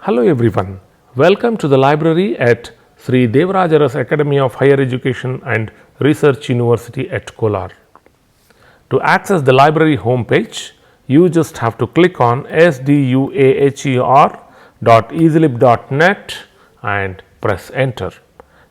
Hello everyone, welcome to the library at Sri Devaraja's Academy of Higher Education and Research University at Kolar. To access the library homepage, you just have to click on SDUAHER.easylib.net and press enter.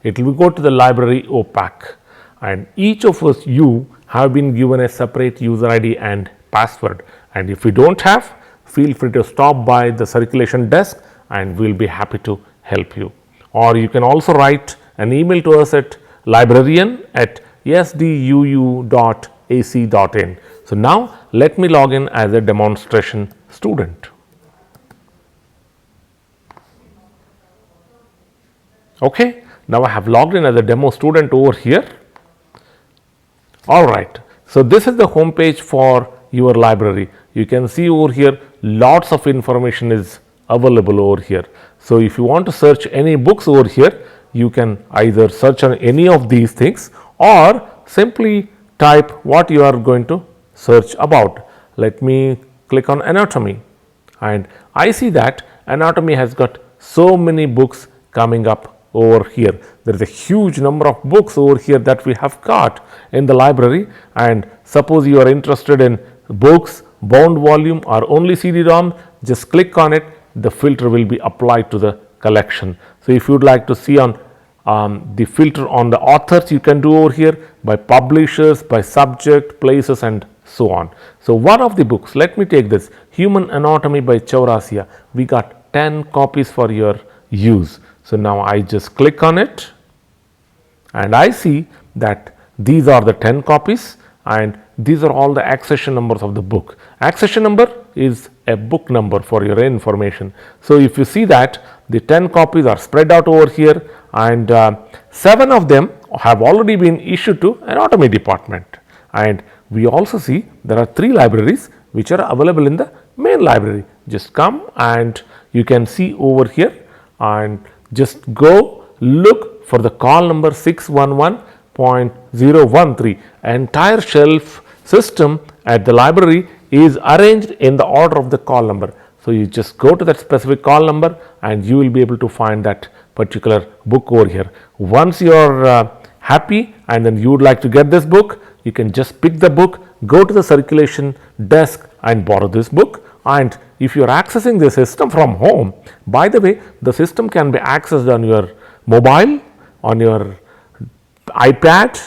It will go to the library OPAC, and each of us you have been given a separate user ID and password, and if you don't have, feel free to stop by the circulation desk and we will be happy to help you. Or you can also write an email to us at librarian@sduu.ac.in. So, now let me log in as a demonstration student. Okay, now I have logged in as a demo student over here. All right, so this is the home page for your library. You can see over here lots of information is available over here. So, if you want to search any books over here, you can either search on any of these things or simply type what you are going to search about. Let me click on anatomy, and I see that anatomy has got so many books coming up over here. There is a huge number of books over here that we have got in the library, and suppose you are interested in books, bound volume or only CD-ROM, just click on it. The filter will be applied to the collection. So, if you would like to see on the filter on the authors, you can do over here by publishers, by subject, places and so on. So, one of the books, let me take this Human Anatomy by Chaurasia. We got 10 copies for your use. So, now I just click on it and I see that these are the 10 copies and these are all the accession numbers of the book. Accession number is a book number for your information. So, if you see that the 10 copies are spread out over here and 7 of them have already been issued to anatomy department, and we also see there are 3 libraries which are available in the main library. Just come and you can see over here and just go look for the call number 611.013. Entire shelf system at the library is arranged in the order of the call number. So, you just go to that specific call number and you will be able to find that particular book over here. Once you are happy and then you would like to get this book, you can just pick the book, go to the circulation desk and borrow this book. And if you are accessing the system from home, by the way, the system can be accessed on your mobile, on your iPad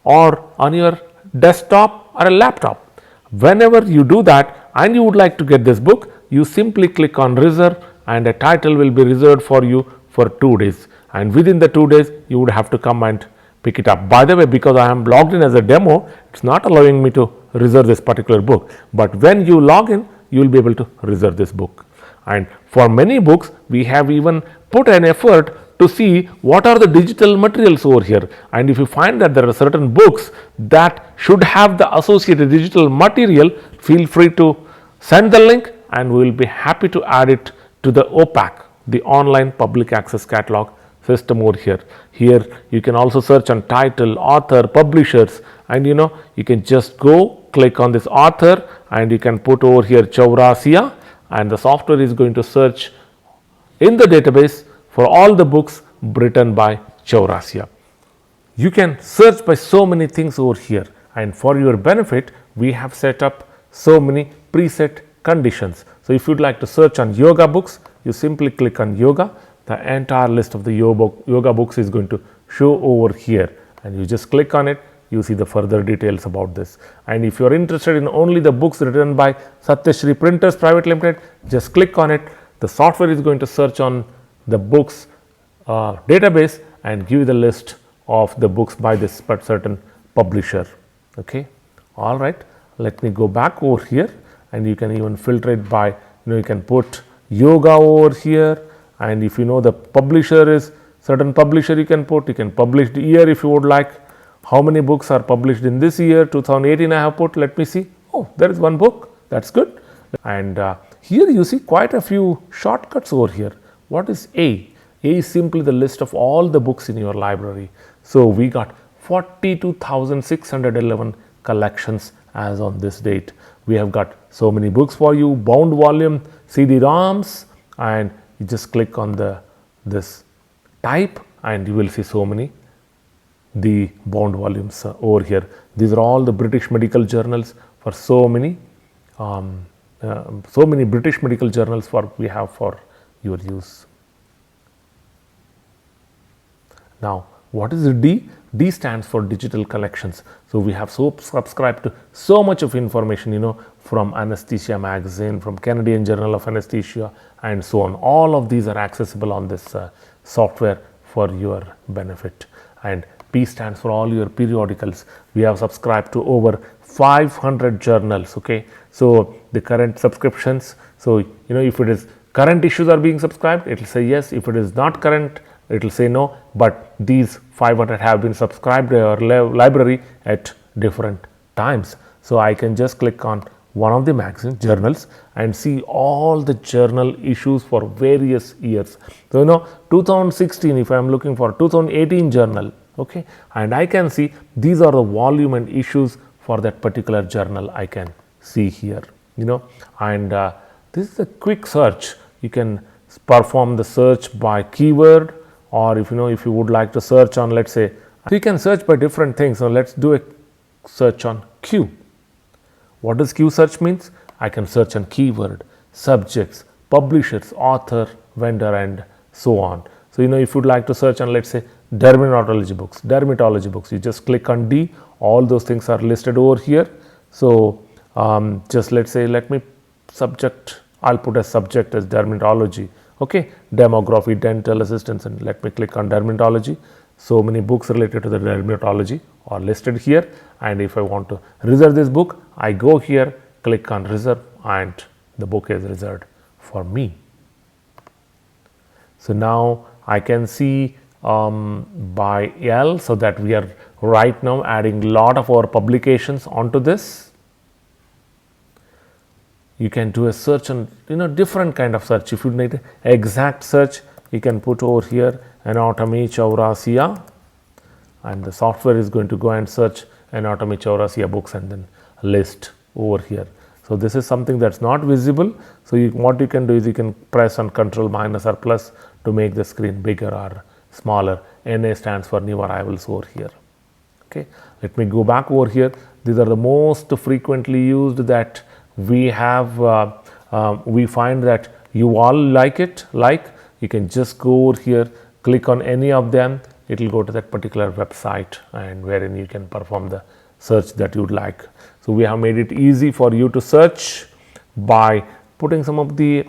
or on your desktop or a laptop. Whenever you do that and you would like to get this book, you simply click on reserve and a title will be reserved for you for 2 days, and within the 2 days you would have to come and pick it up. By the way, because I am logged in as a demo, it is not allowing me to reserve this particular book, but when you log in you will be able to reserve this book. And for many books we have even put an effort to see what are the digital materials over here, and if you find that there are certain books that should have the associated digital material, feel free to send the link and we will be happy to add it to the OPAC, the online public access catalog system over here. Here you can also search on title, author, publishers, and you can just go click on this author and you can put over here Chaurasia, and the software is going to search in the database for all the books written by Chaurasia. You can search by so many things over here, and for your benefit we have set up so many preset conditions. So, if you would like to search on yoga books, you simply click on yoga. The entire list of the yoga books is going to show over here, and you just click on it, you see the further details about this. And if you are interested in only the books written by Satyashri Printers Private Limited, just click on it. The software is going to search on the books database and give you the list of the books by this certain publisher. Okay. All right, let me go back over here and you can even filter it by, you can put yoga over here, and if you know the publisher is certain publisher, you can publish the year if you would like. How many books are published in this year? 2018 I have put. Let me see. Oh, there is one book. That's good. And here you see quite a few shortcuts over here. What is A? A is simply the list of all the books in your library. So, we got 42,611 collections as on this date. We have got so many books for you, bound volume, CD-ROMs, and you just click on this type and you will see so many the bound volumes over here. These are all the British medical journals for so many British medical journals we have for your use. Now, what is the D? D stands for digital collections. So we have subscribed to so much of information, from Anesthesia Magazine, from Canadian Journal of Anesthesia, and so on. All of these are accessible on this software for your benefit. And P stands for all your periodicals. We have subscribed to over 500 journals. Okay, so the current subscriptions. So if it is current issues are being subscribed, it will say yes. If it is not current, it will say no. But these 500 have been subscribed to our library at different times. So I can just click on one of the magazine journals and see all the journal issues for various years. So 2016, if I am looking for 2018 journal, okay, and I can see these are the volume and issues for that particular journal. I can see here, and this is a quick search. You can perform the search by keyword, or if you would like to search on, let's say, you can search by different things. So let's do a search on Q. What does Q search means? I can search on keyword, subjects, publishers, author, vendor, and so on. So if you'd like to search on, let's say, dermatology books, you just click on D. All those things are listed over here. So just let me subject, I'll put a subject as dermatology. Okay, demography, dental assistance, and let me click on dermatology. So many books related to the dermatology are listed here, and if I want to reserve this book, I go here, click on reserve, and the book is reserved for me. So now I can see by L, so that we are right now adding a lot of our publications onto this. You can do a search on different kind of search. If you need exact search, you can put over here anatomy chaurasia, and the software is going to go and search anatomy chaurasia books and then list over here. So this is something that's not visible. So what you can do is you can press on Control minus or plus to make the screen bigger or smaller. NA stands for new arrivals over here. Okay, let me go back over here. These are the most frequently used that we have. We find that you all like it. You can just go over here, click on any of them. It will go to that particular website, and wherein you can perform the search that you would like. So we have made it easy for you to search by putting some of the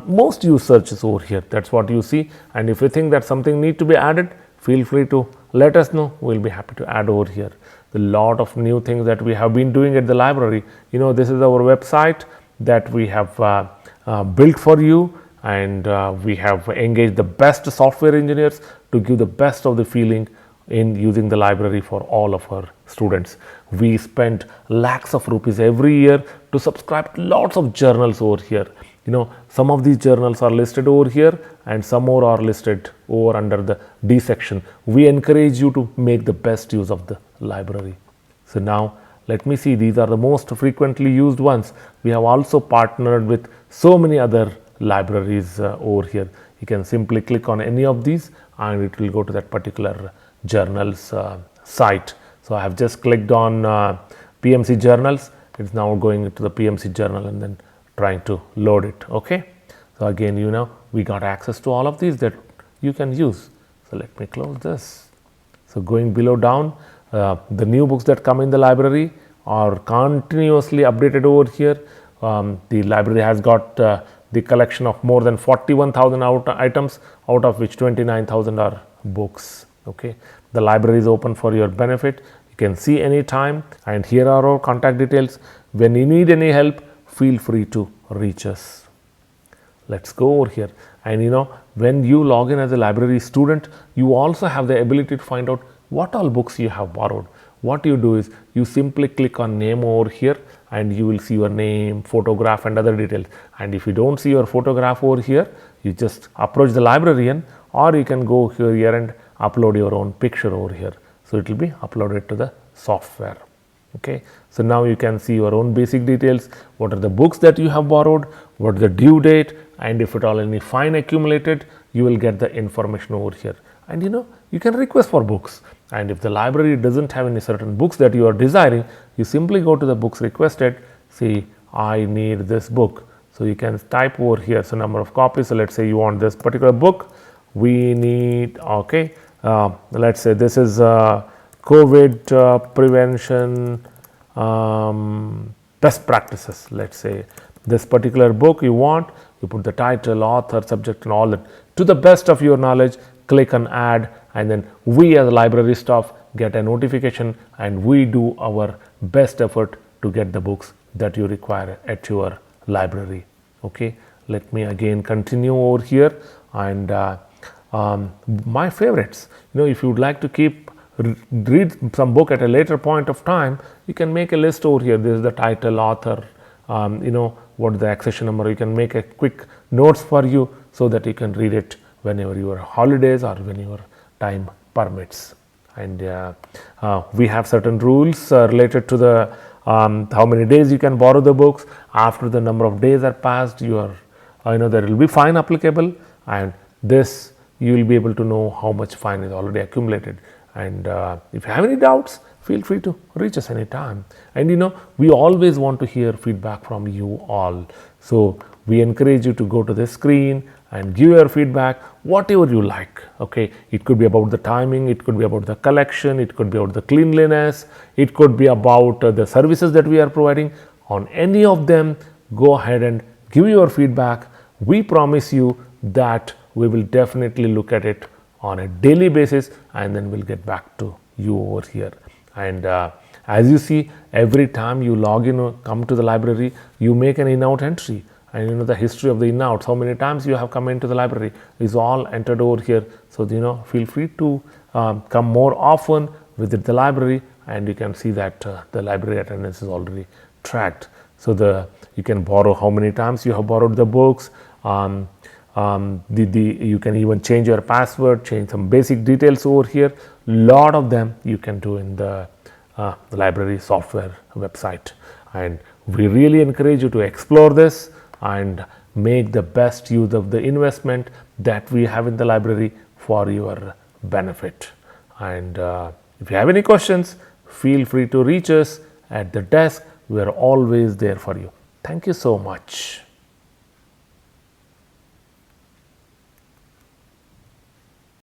most used searches over here. That's what you see. And if you think that something need to be added, feel free to let us know. We'll be happy to add over here. A lot of new things that we have been doing at the library. This is our website that we have built for you, and we have engaged the best software engineers to give the best of the feeling in using the library for all of our students. We spend lakhs of rupees every year to subscribe to lots of journals over here. Some of these journals are listed over here, and some more are listed over under the D section. We encourage you to make the best use of the library. So now let me see, these are the most frequently used ones. We have also partnered with so many other libraries over here. You can simply click on any of these and it will go to that particular journal's site. So I have just clicked on PMC journals. It's now going to the PMC journal and then trying to load it. Okay, so again, we got access to all of these that you can use. So let me close this. So going below down, the new books that come in the library are continuously updated over here. The library has got the collection of more than 41,000 items, out of which 29,000 are books. Okay, the library is open for your benefit. You can see anytime, and here are our contact details. When you need any help, feel free to reach us. Let's go over here. And when you log in as a library student, you also have the ability to find out what all books you have borrowed. What you do is you simply click on name over here, and you will see your name, photograph, and other details. And if you don't see your photograph over here, you just approach the librarian, or you can go here and upload your own picture over here. So it will be uploaded to the software. Okay, so now you can see your own basic details, what are the books that you have borrowed, what is the due date, and if at all any fine accumulated, you will get the information over here. And you can request for books, and if the library doesn't have any certain books that you are desiring, you simply go to the books requested, see I need this book, so you can type over here, so number of copies, so let's say you want this particular book, we need, okay, let's say this is COVID prevention best practices. Let's say this particular book you want, you put the title, author, subject, and all that. To the best of your knowledge, click on add, and then we as library staff get a notification, and we do our best effort to get the books that you require at your library. Okay, let me again continue over here, and my favorites. If you would like to read some book at a later point of time, you can make a list over here. This is the title, author, what is the accession number. You can make a quick notes for you so that you can read it whenever your holidays or when your time permits. And we have certain rules related to the how many days you can borrow the books. After the number of days are passed, there will be fine applicable, and this you will be able to know how much fine is already accumulated. And if you have any doubts, feel free to reach us anytime. And we always want to hear feedback from you all. So we encourage you to go to the screen and give your feedback, whatever you like. Okay, it could be about the timing, it could be about the collection, it could be about the cleanliness, it could be about the services that we are providing. On any of them, go ahead and give your feedback. We promise you that we will definitely look at it on a daily basis, and then we'll get back to you over here. And as you see, every time you log in or come to the library, you make an in-out entry, and the history of the in-outs, how many times you have come into the library is all entered over here. So feel free to come more often, visit the library, and you can see that the library attendance is already tracked. So you can borrow how many times you have borrowed the books. You can even change your password, change some basic details over here. Lot of them you can do in the library software website, and we really encourage you to explore this and make the best use of the investment that we have in the library for your benefit. And if you have any questions, feel free to reach us at the desk. We are always there for you. Thank you so much.